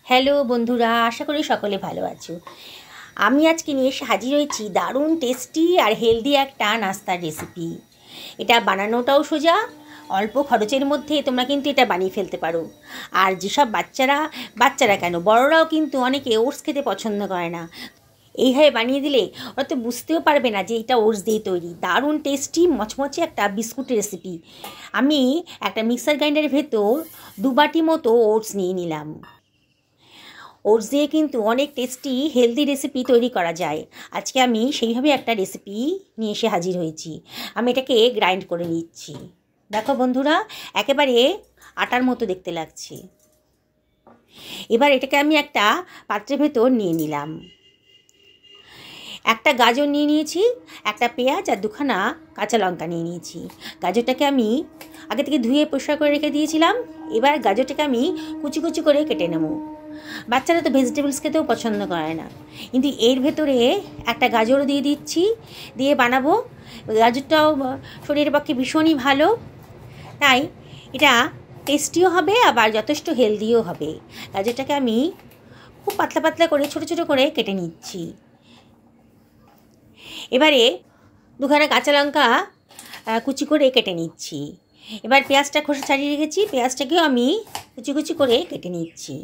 Hello বন্ধুরা, আশা করি সকলে ভালো আছো। আমি আজকে নিয়ে এসে হাজির হয়েছি দারুণ টেস্টি আর হেলদি একটা নাস্তার রেসিপি। এটা বানানোটাও সোজা, অল্প খরচের মধ্যে তোমরা কিন্তু এটা বানিয়ে ফেলতে পারো। আর যেসব বাচ্চারা কেন, বড়রাও কিন্তু অনেকে ওটস খেতে পছন্দ করে না। এইভাবে বানিয়ে দিলে ওরা তো বুঝতেও পারবে না যে এটা ওটস দিয়ে তৈরি। দারুণ টেস্টি মচমচে একটা বিস্কুটের রেসিপি। আমি একটা মিক্সার গ্রাইন্ডারের ভেতর 2 বাটি মতো ওটস নিয়ে নিলাম। ওটস দিয়ে কিন্তু অনেক টেস্টি হেলদি রেসিপি তৈরি করা যায়। আজকে আমি সেইভাবে একটা রেসিপি নিয়ে এসে হাজির হয়েছি। আমি এটাকে গ্রাইন্ড করে নিচ্ছি। দেখো বন্ধুরা, একেবারে আটার মতো দেখতে লাগছে। এবার এটাকে আমি একটা পাত্রের ভেতর নিয়ে নিলাম। একটা গাজর নিয়ে নিয়েছি, একটা পেঁয়াজ আর 2খানা কাঁচা লঙ্কা নিয়ে নিয়েছি। গাজরটাকে আমি আগে থেকে ধুয়ে পরিষ্কার করে রেখে দিয়েছিলাম। এবার গাজরটাকে আমি কুচি কুচি করে কেটে নেব। বাচ্চারা তো ভেজিটেবলস খেতেও পছন্দ করে না, কিন্তু এর ভেতরে একটা গাজরও দিয়ে দিচ্ছি, দিয়ে বানাবো। গাজরটাও শরীরের পক্ষে ভীষণই ভালো, তাই এটা টেস্টিও হবে আবার যথেষ্ট হেলদিও হবে। গাজরটাকে আমি খুব পাতলা পাতলা করে ছোটো ছোটো করে কেটে নিচ্ছি। এবারে 2খানা কাঁচা লঙ্কা কুচি করে কেটে নিচ্ছি। এবার পেঁয়াজটা খোসা ছাড়িয়ে রেখেছি, পেঁয়াজটাকেও আমি কুচি কুচি করে কেটে নিচ্ছি।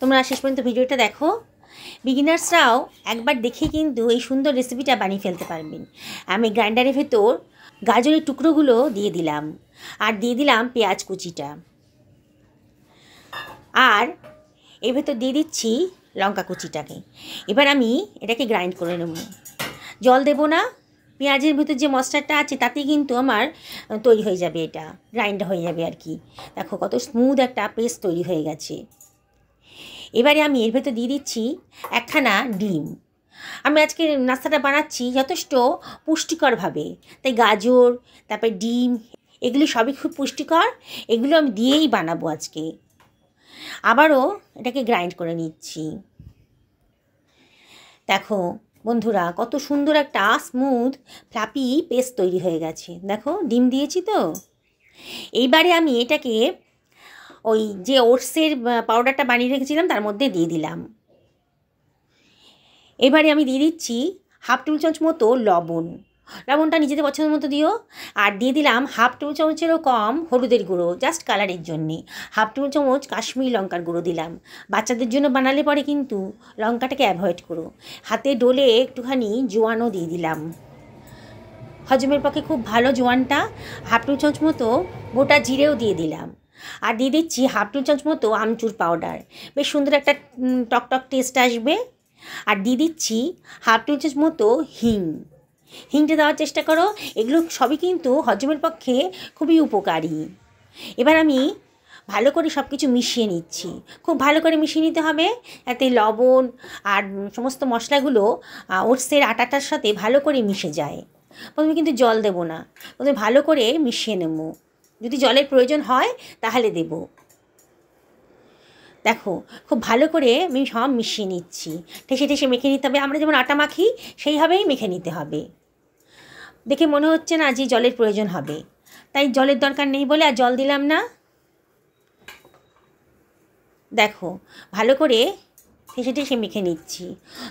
তোমরা শেষ পর্যন্ত ভিডিওটা দেখো। বিগিনার্সরাও একবার দেখে কিন্তু এই সুন্দর রেসিপিটা বানিয়ে ফেলতে পারবেন। আমি গ্রাইন্ডারের ভেতর গাজরের টুকরোগুলো দিয়ে দিলাম, আর দিয়ে দিলাম পেঁয়াজ কুচিটা, আর এর ভেতর দিয়ে দিচ্ছি লঙ্কা কুচিটাকে। এবার আমি এটাকে গ্রাইন্ড করে নেব। জল দেব না, পেঁয়াজের ভেতর যে মশলাটা আছে তাতেই কিন্তু আমার তৈরি হয়ে যাবে, এটা গ্রাইন্ড হয়ে যাবে আর কি। দেখো কত স্মুথ একটা পেস্ট তৈরি হয়ে গেছে। এবারে আমি এর ভেতর দিয়ে দিচ্ছি 1খানা ডিম। আমি আজকে নাস্তাটা বানাচ্ছি যথেষ্ট পুষ্টিকরভাবে, তাই গাজর, তারপরে ডিম, এগুলি সবই খুব পুষ্টিকর। এগুলো আমি দিয়েই বানাবো আজকে। আবারও এটাকে গ্রাইন্ড করে নিচ্ছি। দেখো বন্ধুরা, কত সুন্দর একটা স্মুথ ফ্লাপি পেস্ট তৈরি হয়ে গেছে। দেখো ডিম দিয়েছি তো। এইবারে আমি এটাকে ওই যে ওটসের পাউডারটা বানিয়ে রেখেছিলাম তার মধ্যে দিয়ে দিলাম। এবারে আমি দিয়ে দিচ্ছি 1/2 টেবিল চামচ মতো লবণ। লবণটা নিজেদের পছন্দ মতো দিও। আর দিয়ে দিলাম 1/2 টেবিল চামচেরও কম হলুদের গুঁড়ো, জাস্ট কালারের জন্যে। 1/2 টেবিল চামচ কাশ্মীরি লঙ্কার গুঁড়ো দিলাম। বাচ্চাদের জন্য বানালে পরে কিন্তু লঙ্কাটাকে অ্যাভয়েড করো। হাতে ডলে একটুখানি জোয়ানও দিয়ে দিলাম, হজমের পক্ষে খুব ভালো জোয়ানটা। 1/2 টেবিল চামচ মতো গোটা জিরেও দিয়ে দিলাম। আর দিয়ে দিচ্ছি 1/2 টেবিল চামচ মতো আমচুর পাউডার, বেশ সুন্দর একটা টক টেস্ট আসবে। আর দিয়ে দিচ্ছি 1/2 টেবিল চামচ মতো হিংটা দেওয়ার চেষ্টা করো। এগুলো সবই কিন্তু হজমের পক্ষে খুবই উপকারী। এবার আমি ভালো করে সব কিছু মিশিয়ে নিচ্ছি। খুব ভালো করে মিশিয়ে নিতে হবে, যাতে লবণ আর সমস্ত মশলাগুলো ওটসের আটাটার সাথে ভালো করে মিশে যায়। প্রথমে কিন্তু জল দেব না, প্রথমে ভালো করে মিশিয়ে নেব। যদি জলের প্রয়োজন হয় তাহলে দেব। দেখো খুব ভালো করে আমি সব মিশিয়ে নিচ্ছি। ঠেসে ঠেসে মেখে নিতে হবে, আমরা যেমন আটা মাখি সেইভাবেই মেখে নিতে হবে। দেখে মনে হচ্ছে না যে জলের প্রয়োজন হবে, তাই জলের দরকার নেই বলে আর জল দিলাম না। দেখো ভালো করে ঠেসে ঠেসে মেখে নিচ্ছি।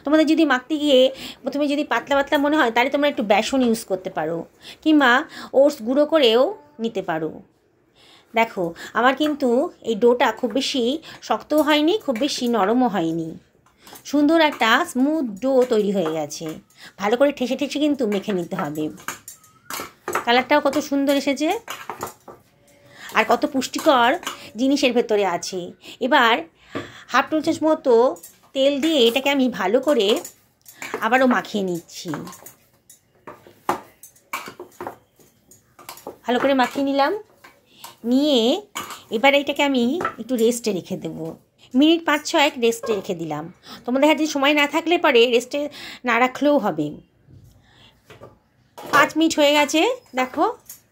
তোমাদের যদি মাখতে গিয়ে প্রথমে যদি পাতলা পাতলা মনে হয় তাহলে তোমরা একটু বেসন ইউজ করতে পারো, কিংবা ওটস গুঁড়ো করেও নিতে পারো। দেখো আমার কিন্তু এই ডোটা খুব বেশি শক্তও হয়নি, খুব বেশি নরমও হয়নি, সুন্দর একটা স্মুথ ডো তৈরি হয়ে গেছে। ভালো করে ঠেসে ঠেসে কিন্তু মেখে নিতে হবে। কালারটাও কত সুন্দর এসেছে, আর কত পুষ্টিকর জিনিসের ভেতরে আছে। এবার 1/2 টেবিল চামচ মতো তেল দিয়ে এটাকে আমি ভালো করে আবারও মাখিয়ে নিচ্ছি। ভালো করে মাখিয়ে নিলাম, নিয়ে এবার এটাকে আমি একটু রেস্টে রেখে দেবো। মিনিট 5-6 রেস্টে রেখে দিলাম। তোমাদের হাতে সময় না থাকলে পরে রেস্টে না রাখলেও হবে। 5 মিনিট হয়ে গেছে। দেখো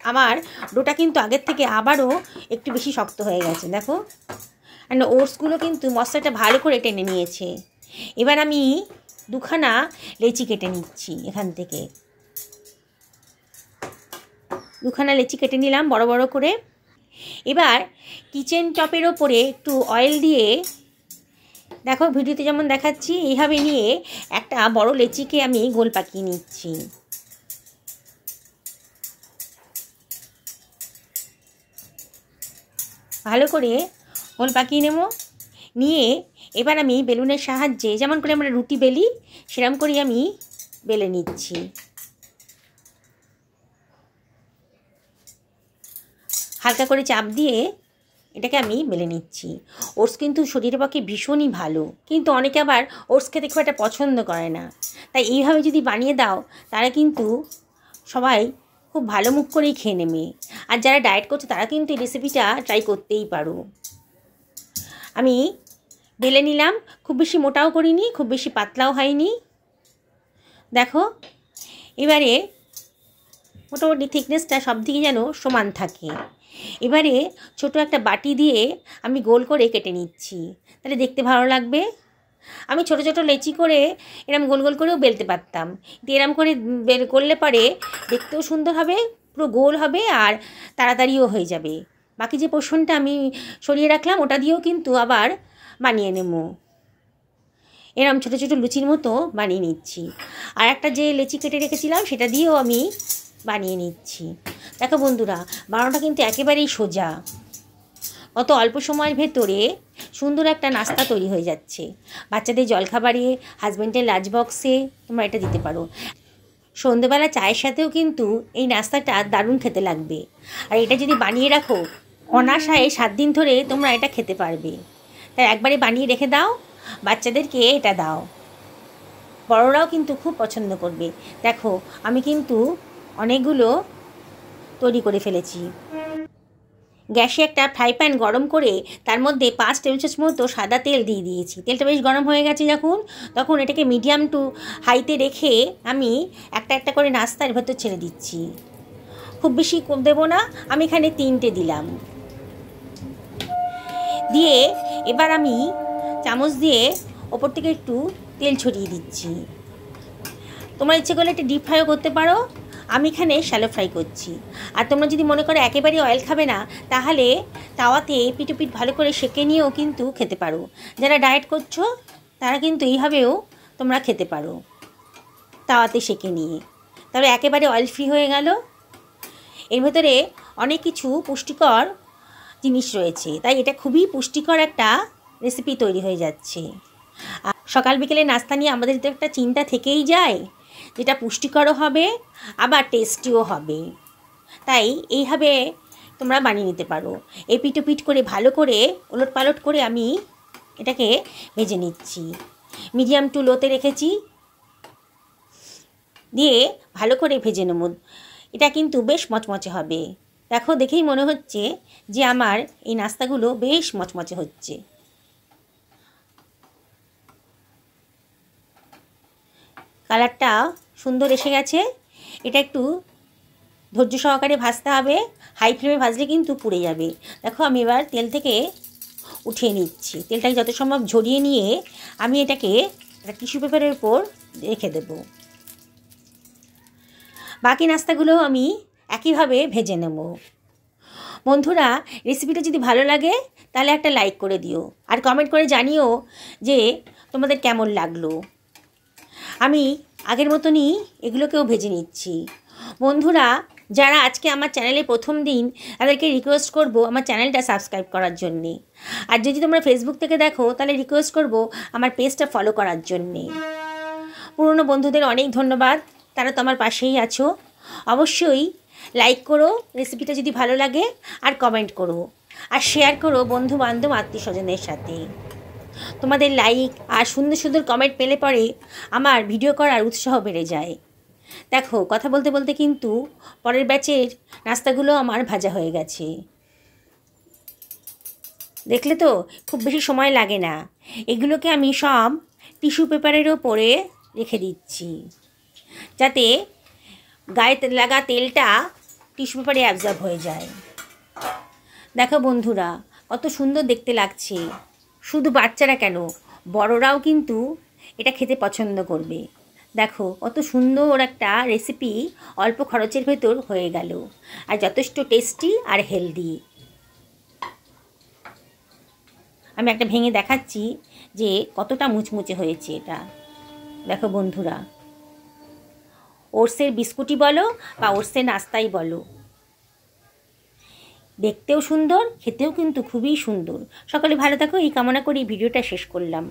আমার ডোটা কিন্তু আগের থেকে আবারও একটু বেশি শক্ত হয়ে গেছে। দেখো আর ওটসগুলো কিন্তু মশলাটা ভালো করে টেনে নিয়েছে। এবার আমি 2খানা লেচি কেটে নিচ্ছি। এখান থেকে 2খানা লেচি কেটে নিলাম বড় বড় করে। এবার কিচেন টপের ওপরে একটু অয়েল দিয়ে দেখো ভিডিওতে যেমন দেখাচ্ছি এইভাবে নিয়ে একটা বড় লেচিকে আমি গোল পাকিয়ে নিচ্ছি। ভালো করে গোল পাকিয়ে নেব। নিয়ে এবার আমি বেলুনের সাহায্যে যেমন করে আমরা রুটি বেলি সেরকম করে আমি বেলে নিচ্ছি। হালকা করে চাপ দিয়ে এটাকে আমি বেলে নিচ্ছি। ওটস কিন্তু শরীরের পক্ষে ভীষণই ভালো, কিন্তু অনেকে আবার ওটস খেতে খুব একটা পছন্দ করে না। তাই এইভাবে যদি বানিয়ে দাও তারা কিন্তু সবাই খুব ভালো মুখ করেই খেয়ে নেবে। আর যারা ডায়েট করছে তারা কিন্তু এই রেসিপিটা ট্রাই করতেই পারো। আমি বেলে নিলাম, খুব বেশি মোটাও করিনি, খুব বেশি পাতলাও হয়নি। দেখো এবারে মোটামুটি থিকনেসটা সব দিকে যেন সমান থাকে। এবারে ছোট একটা বাটি দিয়ে আমি গোল করে কেটে নিচ্ছি, তাহলে দেখতে ভালো লাগবে। আমি ছোট ছোট লেচি করে এরম গোল গোল করেও বেলতে পারতাম, দিয়ে এরম করে বেল করলে পরে দেখতেও সুন্দর হবে, পুরো গোল হবে আর তাড়াতাড়িও হয়ে যাবে। বাকি যে পোর্শনটা আমি সরিয়ে রাখলাম ওটা দিয়েও কিন্তু আবার বানিয়ে নেব। এরম ছোট ছোট লুচির মতো বানিয়ে নিচ্ছি। আর একটা যে লেচি কেটে রেখেছিলাম সেটা দিয়েও আমি বানিয়ে নিচ্ছি। দেখো বন্ধুরা, বানানোটা কিন্তু একেবারেই সোজা। অত অল্প সময়ের ভেতরে সুন্দর একটা নাস্তা তৈরি হয়ে যাচ্ছে। বাচ্চাদের জলখাবারে, হাজব্যান্ডের লাঞ্চ বক্সে তোমরা এটা দিতে পারো। সন্ধেবেলা চায়ের সাথেও কিন্তু এই নাস্তাটা দারুণ খেতে লাগবে। আর এটা যদি বানিয়ে রাখো অনায়াসে 7 দিন ধরে তোমরা এটা খেতে পারবে। তাই একবারে বানিয়ে রেখে দাও, বাচ্চাদেরকে এটা দাও, বড়রাও কিন্তু খুব পছন্দ করবে। দেখো আমি কিন্তু অনেকগুলো তৈরি করে ফেলেছি। গ্যাসে একটা ফ্রাই প্যান গরম করে তার মধ্যে 5 টেবিল চামচ মতো সাদা তেল দিয়ে দিয়েছি। তেলটা বেশ গরম হয়ে গেছে তখন এটাকে মিডিয়াম টু হাইতে রেখে আমি একটা একটা করে নাস্তার ভেতর ছেড়ে দিচ্ছি। খুব বেশি দেবো না, আমি এখানে 3টে দিলাম। দিয়ে এবার আমি চামচ দিয়ে ওপর থেকে একটু তেল ছড়িয়ে দিচ্ছি। তোমরা ইচ্ছে করলে একটা ডিপ ফ্রাইও করতে পারো, আমি এখানে শ্যালো ফ্রাই করছি। আর তোমরা যদি মনে করো একেবারে অয়েল খাবে না, তাহলে তাওয়াতে পিঠ ভালো করে সেঁকে নিয়েও কিন্তু খেতে পারো। যারা ডায়েট করছো তারা কিন্তু এইভাবেও তোমরা খেতে পারো, তাওয়াতে সেঁকে নিয়ে। তবে একেবারে অয়েল ফ্রি হয়ে গেল। এর ভেতরে অনেক কিছু পুষ্টিকর জিনিস রয়েছে, তাই এটা খুবই পুষ্টিকর একটা রেসিপি তৈরি হয়ে যাচ্ছে। আর সকাল বিকেলে নাস্তা নিয়ে আমাদের তো একটা চিন্তা থেকেই যায়, যেটা পুষ্টিকরও হবে আবার টেস্টিও হবে। তাই এইভাবে তোমরা বানিয়ে নিতে পারো। এপিট ওপিট করে ভালো করে ওলট পালট করে আমি এটাকে ভেজে নিচ্ছি। মিডিয়াম টু লোতে রেখেছি, দিয়ে ভালো করে ভেজে নেব। এটা কিন্তু বেশ মচমচে হবে। দেখো দেখেই মনে হচ্ছে যে আমার এই নাস্তাগুলো বেশ মচমচে হচ্ছে। কালারটা সুন্দর এসে গেছে। এটা একটু ধৈর্য সহকারে ভাজতে হবে, হাই ফ্লেমে ভাজলে কিন্তু পুড়ে যাবে। দেখো আমি এবার তেল থেকে উঠিয়ে নিচ্ছি। তেলটাকে যত সম্ভব ঝরিয়ে নিয়ে আমি এটাকে একটা টিস্যু পেপারের উপর রেখে দেব। বাকি নাস্তাগুলো আমি একইভাবে ভেজে নেব। বন্ধুরা, রেসিপিটা যদি ভালো লাগে তাহলে একটা লাইক করে দিও, আর কমেন্ট করে জানিও যে তোমাদের কেমন লাগলো। আমি আগের মতনই এগুলোকেও ভেজে নিচ্ছি। বন্ধুরা, যারা আজকে আমার চ্যানেলে প্রথম দিন তাদেরকে রিকোয়েস্ট করব আমার চ্যানেলটা সাবস্ক্রাইব করার জন্যে। আর যদি তোমরা ফেসবুক থেকে দেখো তাহলে রিকোয়েস্ট করব আমার পেজটা ফলো করার জন্যে। পুরনো বন্ধুদের অনেক ধন্যবাদ, তারা তো আমার পাশেই আছো। অবশ্যই লাইক করো রেসিপিটা যদি ভালো লাগে, আর কমেন্ট করো, আর শেয়ার করো বন্ধু বান্ধব আত্মীয় স্বজনের সাথে। তোমাদের লাইক আর সুন্দর সুন্দর কমেন্ট পেলে পরে আমার ভিডিও করার উৎসাহ বেড়ে যায়। দেখো কথা বলতে বলতে কিন্তু পরের ব্যাচের নাস্তাগুলো আমার ভাজা হয়ে গেছে। দেখলে তো খুব বেশি সময় লাগে না। এগুলোকে আমি সব টিস্যু পেপারের ওপরে রেখে দিচ্ছি, যাতে গায়ে লাগা তেলটা টিস্যু পেপারে অ্যাবজর্ব হয়ে যায়। দেখো বন্ধুরা, কত সুন্দর দেখতে লাগছে। শুধু বাচ্চারা কেন, বড়রাও কিন্তু এটা খেতে পছন্দ করবে। দেখো কত সুন্দর একটা রেসিপি অল্প খরচের ভেতর হয়ে গেল, আর যথেষ্ট টেস্টি আর হেলদি। আমি একটা ভেঙে দেখাচ্ছি যে কতটা মুচমুচে হয়েছে এটা। দেখো বন্ধুরা, ওটসের বিস্কুটই বলো বা ওটসের নাস্তাই বলো, দেখতেও সুন্দর, খেতেও কিন্তু খুবই সুন্দর। সকলে ভালো থাকো এই কামনা করি ভিডিওটা শেষ করলাম।